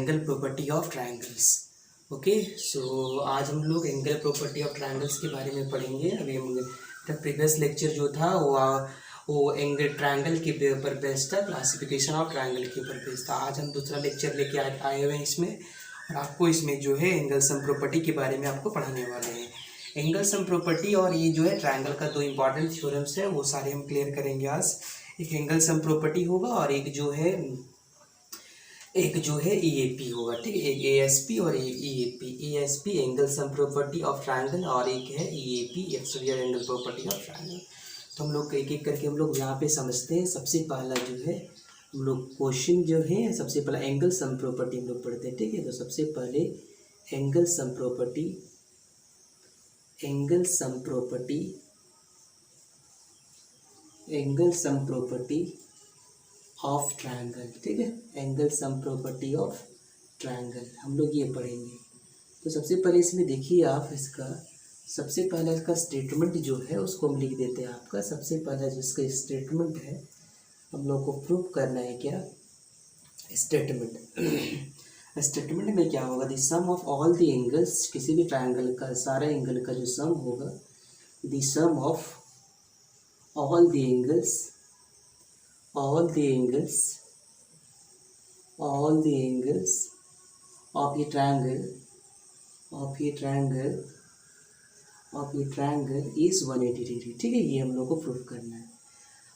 Angle property of triangles. Okay, so आज हम लोग एंगल प्रॉपर्टी ऑफ ट्रायंगल्स के बारे में पढ़ेंगे। अभी हम प्रीवियस लेक्चर जो था वो एंगल ट्रायंगल के ऊपर बेस्ड था, क्लासिफिकेशन ऑफ ट्रायंगल के ऊपर बेस्ड था। आज हम दूसरा लेक्चर लेके आए हुए हैं इसमें, और आपको इसमें जो है एंगल सम प्रॉपर्टी के बारे में आपको पढ़ाने वाले हैं। एंगल सम प्रॉपर्टी और ये जो है ट्रायंगल का दो इंपॉर्टेंट थ्योरम्स है, वो सारे हम क्लियर करेंगे आज। एक एंगल सम प्रॉपर्टी होगा और एक जो है EAP होगा, ठीक है। एक ASP और एक EAP। ASP angle sum property of triangle और एक है EAP exterior angle property of triangle. तो हम लोग एक एक करके हम लोग यहाँ पे समझते हैं। सबसे पहला जो है हम लोग क्वेश्चन जो है, सबसे पहला एंगल सम प्रॉपर्टी हम लोग पढ़ते हैं, ठीक है। तो सबसे पहले angle sum property of triangle, ठीक है। Angle sum property of triangle हम लोग ये पढ़ेंगे। तो सबसे पहले इसमें देखिए आप, इसका सबसे पहला इसका स्टेटमेंट जो है उसको हम लिख देते हैं। आपका सबसे पहला जो इसका स्टेटमेंट है हम लोग को प्रूव करना है। क्या स्टेटमेंट में क्या होगा? The sum of all the angles, किसी भी ट्रायंगल का सारे एंगल का जो सम होगा, the sum of all the angles of a triangle is 180 degree, ठीक है। ये हम लोग को प्रूव करना है।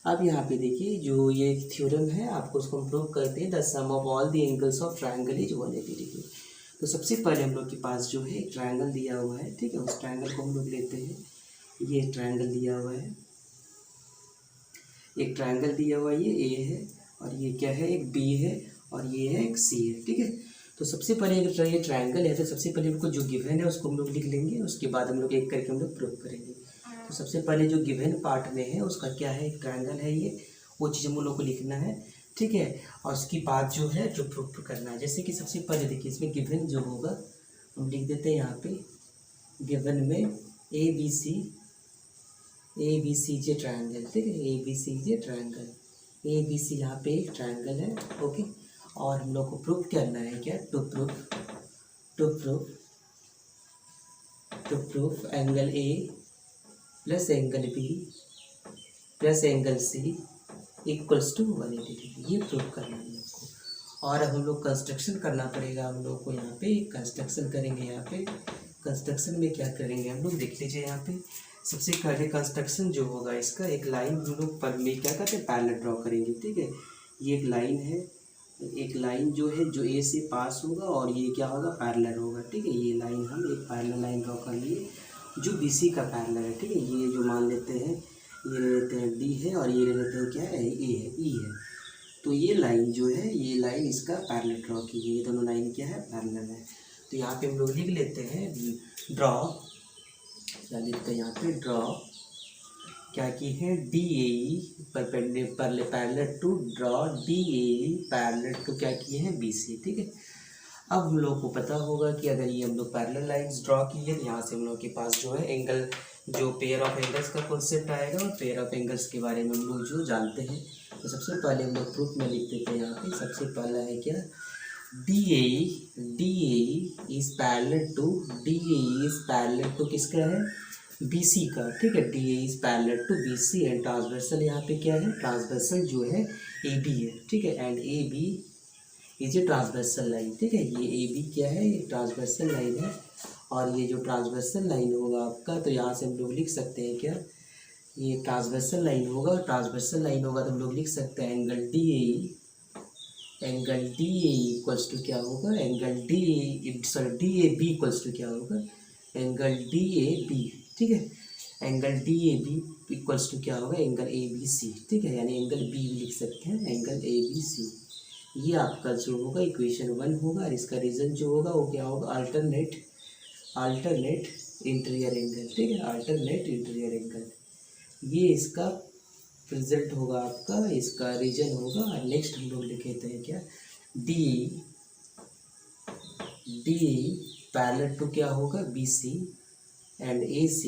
अब यहाँ पे देखिए जो ये थ्योरम है, आपको उसको हम प्रूव करते हैं। The sum of all the angles of triangle is 180 degree. तो सबसे पहले हम लोग के पास जो है एक ट्रायंगल दिया हुआ है, ठीक है। उस ट्रायंगल को हम लोग लेते हैं। ये ट्रायंगल दिया हुआ है, एक ट्रायंगल दिया हुआ है, ये A है और ये क्या है, एक B है और ये है एक C है, ठीक है। तो सबसे पहले अगर ये ट्रायंगल है तो सबसे पहले हमको जो गिवन है उसको हम लोग लिख लेंगे। उसके बाद हम लोग एक करके हम लोग प्रूव करेंगे। तो सबसे पहले जो गिवन पार्ट में है उसका क्या है, एक ट्रायंगल है ये, वो चीज़ हम लोग को लिखना है, ठीक है। और उसकी बात जो है जो प्रूव करना है, जैसे कि सबसे पहले देखिए इसमें गिवन जो होगा हम लिख देते हैं यहाँ पे। गिवन में ABC जे ट्रायंगल, ठीक है। ABC जे ट्रायंगल, ABC यहाँ पे एक ट्रायंगल है, ओके। और हम लोग को प्रूव करना है क्या, to prove angle A plus angle B plus angle C equals to 180 degree. ये प्रूव करना है हम लोग को। और अब हम लोग कंस्ट्रक्शन करना पड़ेगा हम लोग को। यहाँ पे कंस्ट्रक्शन करेंगे। यहाँ पे कंस्ट्रक्शन में क्या करेंगे हम लोग, देख लीजिए यहाँ पे। सबसे पहले कंस्ट्रक्शन जो होगा इसका, एक लाइन हम लोग पर में क्या करते हैं, पैरेलल ड्रॉ करेंगे, ठीक है। ये एक लाइन है, एक लाइन जो है जो A से पास होगा और ये क्या होगा, पैरेलल होगा, ठीक है। ये लाइन हम एक पैरेलल लाइन ड्रॉ कर लिए जो BC का पैरेलल है, ठीक है। ये जो मान लेते हैं, ये ले लेते हैं D है और ये ले लेते हैं क्या है, E है। तो ये लाइन जो है, ये लाइन इसका पैरेलल ड्रॉ की है। ये दोनों लाइन क्या है, पैरेलल है। तो यहाँ पे हम लोग लिख लेते हैं ड्रॉ, क्या लिखते हैं यहाँ पे, ड्रॉ क्या की है, DAE parallel to, draw DAE parallel to क्या किए हैं, BC, ठीक है। अब हम लोग को पता होगा कि अगर ये हम लोग पैरेलल लाइंस ड्रॉ की है तो यहाँ से हम लोग के पास जो है एंगल, जो पेयर ऑफ एंगल्स का कॉन्सेप्ट आएगा, और पेयर ऑफ एंगल्स के बारे में हम लोग जो जानते हैं। तो सबसे पहले हम लोग प्रूफ में लिख देते हैं यहाँ पे। सबसे पहला है क्या, DAE इज पैरेलल टू किसका है, BC का, ठीक है। DAE is parallel to BC and transversal यहाँ पे क्या है, ट्रांसवर्सल जो है AB है, ठीक है। And AB is a transversal line, ठीक है। ये AB क्या है, ये ट्रांसवर्सल लाइन है। और ये जो ट्रांसवर्सल लाइन होगा आपका, तो यहाँ से हम लोग लिख सकते हैं क्या, ये ट्रांसवर्सल लाइन होगा। ट्रांसवर्सल लाइन होगा तो हम लोग लिख सकते हैं एंगल DAE इक्वल्स टू क्या होगा, DAB इक्वल्स टू क्या होगा, एंगल DAB, ठीक है। एंगल DAB इक्वल्स टू क्या होगा, एंगल ABC, ठीक है। यानी एंगल B भी लिख सकते हैं, एंगल ABC। ये आपका जो होगा इक्वेशन 1 होगा। और इसका रीज़न जो होगा वो क्या होगा, अल्टरनेट इंटीरियर एंगल, ठीक है। अल्टरनेट इंटीरियर एंगल, ये इसका रिजल्ट होगा आपका, इसका रीजन होगा। और नेक्स्ट हम लोग लिखते हैं क्या, डी पैरेलल टू क्या होगा, BC and AC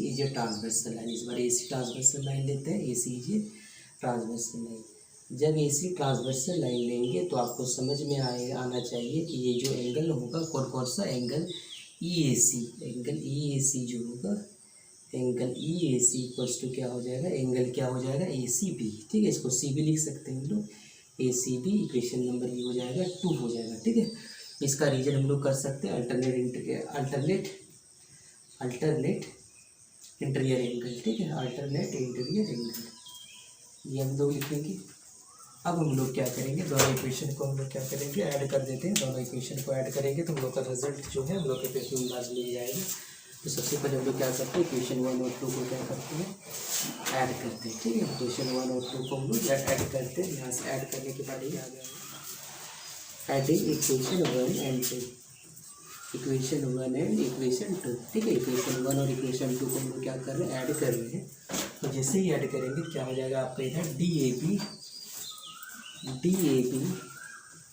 is a transversal line. इस बार AC ट्रांसवर्सल लाइन लेते हैं, AC is a transversal line. जब AC ट्रांसवर्सल लाइन लेंगे तो आपको समझ में आना चाहिए कि ये जो एंगल होगा कौन कौन सा एंगल EAC जो होगा एंगल EAC इक्वल्स टू क्या हो जाएगा, एंगल क्या हो जाएगा ACB, ठीक है, इसको CB लिख सकते हैं हम लोग, ACB इक्वेशन नंबर ये हो जाएगा 2 हो जाएगा, ठीक है। इसका रीजन हम लोग कर सकते हैं अल्टरनेट इंटीरियर एंगल, ठीक है, अल्टरनेट इंटीरियर एंगल ये हम लोग लिखेंगे। अब हम लोग क्या करेंगे, दोनों इक्वेशन को हम लोग क्या करेंगे ऐड कर देते हैं, दोनों इक्वेशन को ऐड करेंगे तो हम लोग का रिजल्ट जो है हम लोग के पेपर में आज मिल जाएगा। तो सबसे पहले हम लोग क्या करते हैं, इक्वेशन 1 और 2 को क्या करते हैं ऐड करते हैं, ठीक है। इक्वेशन 1 और 2 को हम लोग ऐड करते हैं, यहाँ से ऐड करने के बाद ही आ जाएगा adding equation 1 and 2, equation 1 and equation 2, ठीक है। इक्वेशन 1 और इक्वेशन 2 को हम लोग क्या कर रहे हैं ऐड कर रहे हैं। तो जैसे ही ऐड करेंगे क्या हो जाएगा आपका इधर DAB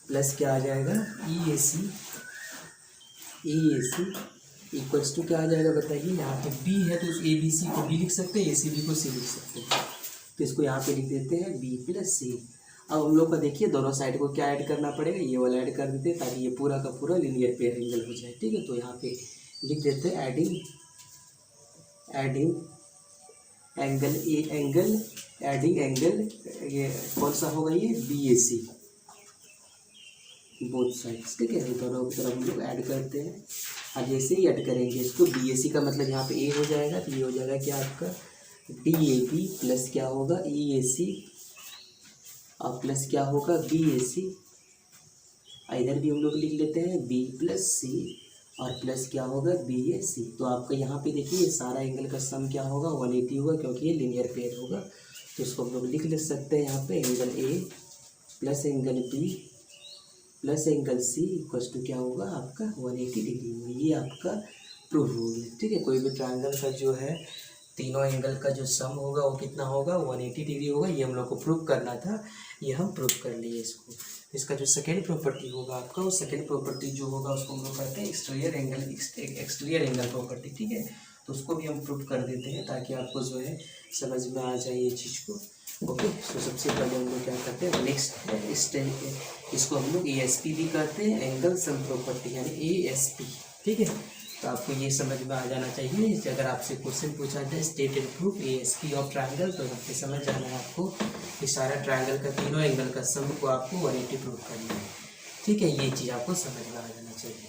प्लस क्या आ जाएगा EAC इक्वल्स टू क्या आ जाएगा बताइए, यहाँ पे B है तो उस ABC को B लिख सकते हैं, ACB को C लिख सकते हैं, तो इसको यहाँ पे लिख देते हैं B प्लस C। अब हम लोग का देखिए दोनों साइड को क्या ऐड करना पड़ेगा, ये वाला ऐड कर देते हैं ताकि ये पूरा का पूरा लीनियर पेयर एंगल हो जाए, ठीक है। तो यहाँ पे लिख देते हैं एडिंग एंगल ये कौन सा होगा ये BAC बोथ साइड्स, ठीक है। दोनों की तरफ हम लोग ऐड करते हैं। अब जैसे ही ऐड करेंगे इसको BAC का मतलब यहाँ पे A हो जाएगा, तो ये हो जाएगा क्या आपका DAB प्लस क्या होगा EAC और प्लस क्या होगा BAC, इधर भी हम लोग लिख लेते हैं B प्लस C और प्लस क्या होगा BAC। तो आपका यहाँ पे देखिए ये सारा एंगल का सम क्या होगा 180 होगा, क्योंकि ये लीनियर पेयर होगा। तो इसको हम लोग लिख सकते हैं यहाँ पे angle A plus angle B plus angle C equals to क्या होगा आपका 180 डिग्री होगा। ये आपका प्रूव हो गया, ठीक है। कोई भी ट्रायंगल का जो है तीनों एंगल का जो सम होगा वो कितना होगा 180 डिग्री होगा। ये हम लोग को प्रूव करना था, ये हम प्रूव कर लिए इसको। इसका जो सेकेंड प्रॉपर्टी होगा आपका, वो सेकेंड प्रॉपर्टी जो होगा उसको हम लोग करते हैं एक्सटीरियर एंगल प्रॉपर्टी, ठीक है। तो उसको भी हम प्रूव कर देते हैं ताकि आपको जो है समझ में आ जाए ये चीज़ को। ओके, तो सबसे पहले हम लोग क्या करते हैं नेक्स्ट स्टेप, इसको हम लोग ASP भी करते हैं, एंगल सम प्रॉपर्टी यानी ASP, ठीक है। तो आपको ये समझ में आ जाना चाहिए। अगर आपसे क्वेश्चन पूछा जाए state and proof ASP of triangle, तो आपको समझ जाना है आपको कि सारा ट्रायंगल का तीनों एंगल का सम को आपको 180 प्रूव करना है, ठीक है। ये चीज़ आपको समझ में आ जाना चाहिए।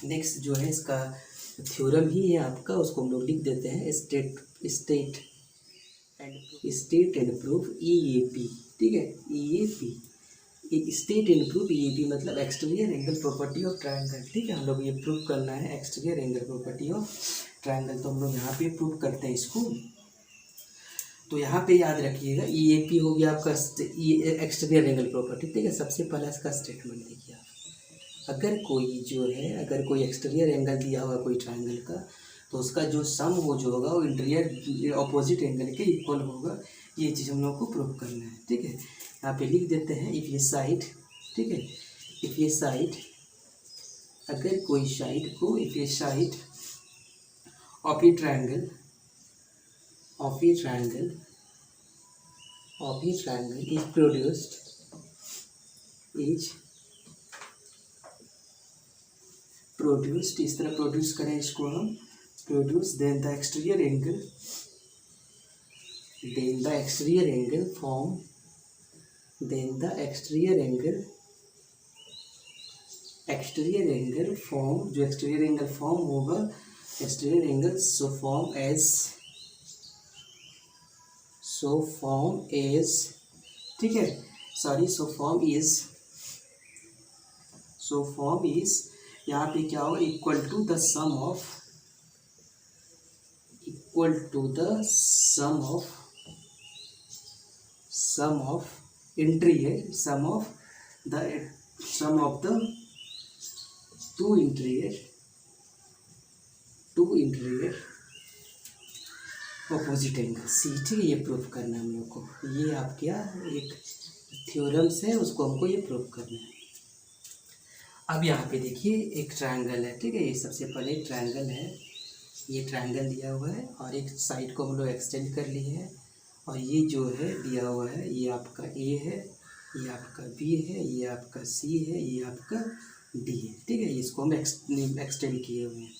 नेक्स्ट जो है इसका थ्योरम ही है आपका, उसको हम लोग लिख देते हैं स्टेट एंड प्रूफ EAP, ठीक है। EAP state and proof EAP मतलब exterior angle property of triangle, ठीक है। हम लोग ये प्रूव करना है exterior angle property of triangle, तो हम लोग यहाँ पे प्रूव करते हैं इसको। तो यहाँ पे याद रखिएगा EAP हो गया आपका एक्सटीरियर एंगल प्रॉपर्टी, ठीक है। सबसे पहला इसका स्टेटमेंट देखिए आप, अगर कोई एक्सटीरियर एंगल दिया हुआ कोई ट्रायंगल का, तो उसका जो सम जो होगा वो इंटीरियर ऑपोजिट एंगल के इक्वल होगा। ये चीज़ हम लोग को प्रूव करना है, ठीक है। यहाँ पे लिख देते हैं इफ़ ये साइड, ठीक है, इफ़ ये साइड अगर कोई साइड को इफ़ ये side of a triangle is produced इस तरह प्रोड्यूस करें इसको हम produce then the exterior angle form जो एक्सटीरियर एंगल फॉर्म होगा exterior angle so form as ठीक है सो फॉर्म इज यहाँ पे क्या होगा equal to the sum of two interior opposite angle C, ठीक है। ये प्रूफ करना है हम लोग को, ये आपके एक थ्योरम्स है, उसको हमको ये प्रूफ करना है। अब यहाँ पे देखिए एक ट्रायंगल है, ठीक है। ये सबसे पहले ट्रायंगल है, ये ट्रायंगल दिया हुआ है और एक साइड को हम लोग एक्सटेंड कर लिए हैं और ये जो है दिया हुआ है, ये आपका ए है, ये आपका बी है, ये आपका सी है, ये आपका डी है, ठीक है। इसको हम एक्सटेंड किए हुए हैं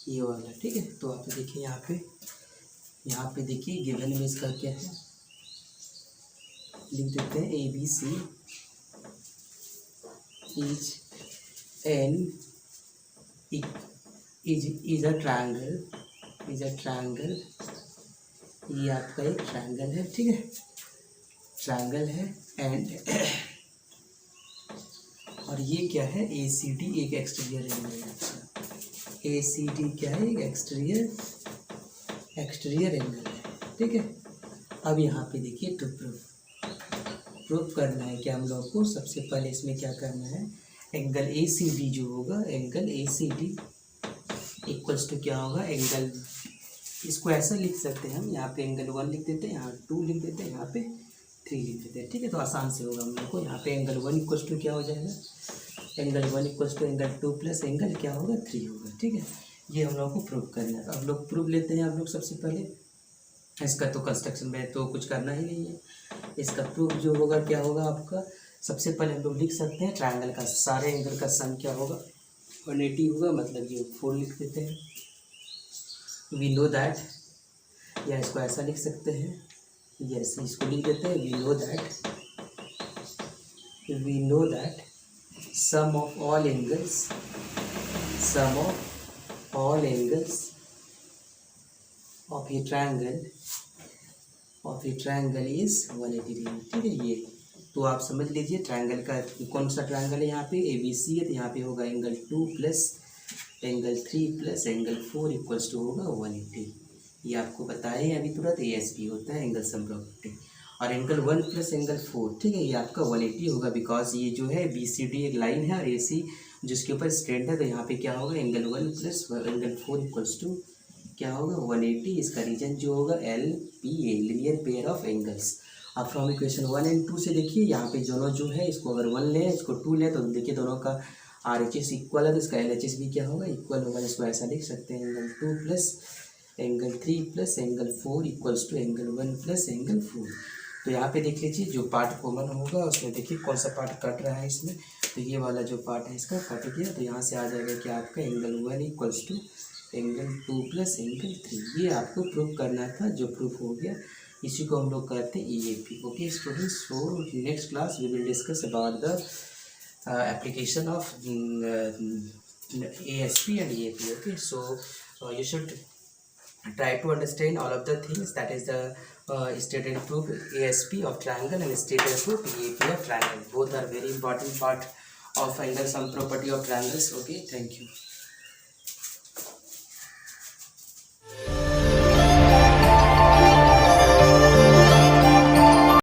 ये वाला, ठीक है। तो आप देखिए यहाँ पे देखिए गिवन में इसका क्या है, लिख देते हैं A B C is a triangle, ये आपका एक ट्रायंगल है, ठीक है, ट्रायंगल है। एंड और ये क्या है, ए सी डी एक एक्सटीरियर एंगल है, ए सी डी क्या है, एक एक्सटीरियर एंगल है, ठीक है। अब यहाँ पे देखिए टू प्रूफ करना है कि हम लोग को सबसे पहले इसमें क्या करना है, एंगल ए सी डी जो होगा, angle A C D equals to क्या होगा, एंगल, इसको ऐसा लिख सकते हैं हम, यहाँ पे एंगल 1 लिख देते हैं, यहाँ 2 लिख देते हैं, यहाँ पे 3 लिख देते हैं, ठीक है। तो आसान से होगा हम लोग को, यहाँ पे एंगल 1 इक्वल्स टू क्या हो जाएगा, angle 1 equals to angle 2 plus angle क्या होगा 3 होगा, ठीक है। ये हम लोग को प्रूव करना है। अब लोग प्रूफ लेते हैं, आप लोग सबसे पहले इसका तो कंस्ट्रक्शन में तो कुछ करना ही नहीं है। इसका प्रूफ जो होगा क्या होगा आपका, सबसे पहले हम लोग लिख सकते हैं ट्रायंगल का सारे एंगल का सम क्या होगा 180 होगा, मतलब ये 4 लिख देते हैं। वी नो दैट, या इसको ऐसा लिख सकते हैं, यस इसको लिख देते हैं, we know that sum of all angles of a triangle is 180 degree, ठीक है। ये तो आप समझ लीजिए ट्रायंगल का कौन सा ट्रायंगल है, यहाँ पे ए बी सी है, तो यहाँ पे होगा angle 2 plus angle 3 plus angle 4 equals to होगा 180। ये आपको बताए अभी तुरंत, ए एस पी होता है एंगल सम प्रॉपर्टी। और एंगल 1 प्लस एंगल 4, ठीक है, ये आपका 180 होगा, बिकॉज ये जो है बी सी डी एक लाइन है और ए सी जिसके ऊपर स्ट्रेट है, तो यहाँ पे क्या होगा angle 1 plus angle 4 equals to क्या होगा 180। इसका रीजन जो होगा L P A, linear pair of angles. अब फ्रॉम इक्वेशन 1 एंड 2 से देखिए, यहाँ पे दोनों जो है, इसको अगर 1 ले इसको 2 ले, तो देखिए दोनों का आर एच एस इक्वल है, तो इसका एल एच एस भी क्या होगा इक्वल होगा। इसको ऐसा लिख सकते हैं, angle 2 plus angle 3 plus angle 4 equals to angle 1 plus angle 4। तो यहाँ पे देख लीजिए जो पार्ट कॉमन होगा उसमें देखिए कौन सा पार्ट कट रहा है इसमें, तो ये वाला जो पार्ट है इसका कट गया, तो यहाँ से आ जाएगा कि आपका angle 1 equals to angle 2 plus angle 3। ये आपको प्रूफ करना था, जो प्रूफ हो गया, इसी को हम लोग कहते हैं EAP। Okay students, so next class we will discuss about the application of ASP and EAP. Okay, so you should try to understand all of the things, that is the stated proof ASP of triangle and stated proof EAP of triangle. Both are very important part of angle sum property of triangles. Okay, thank you.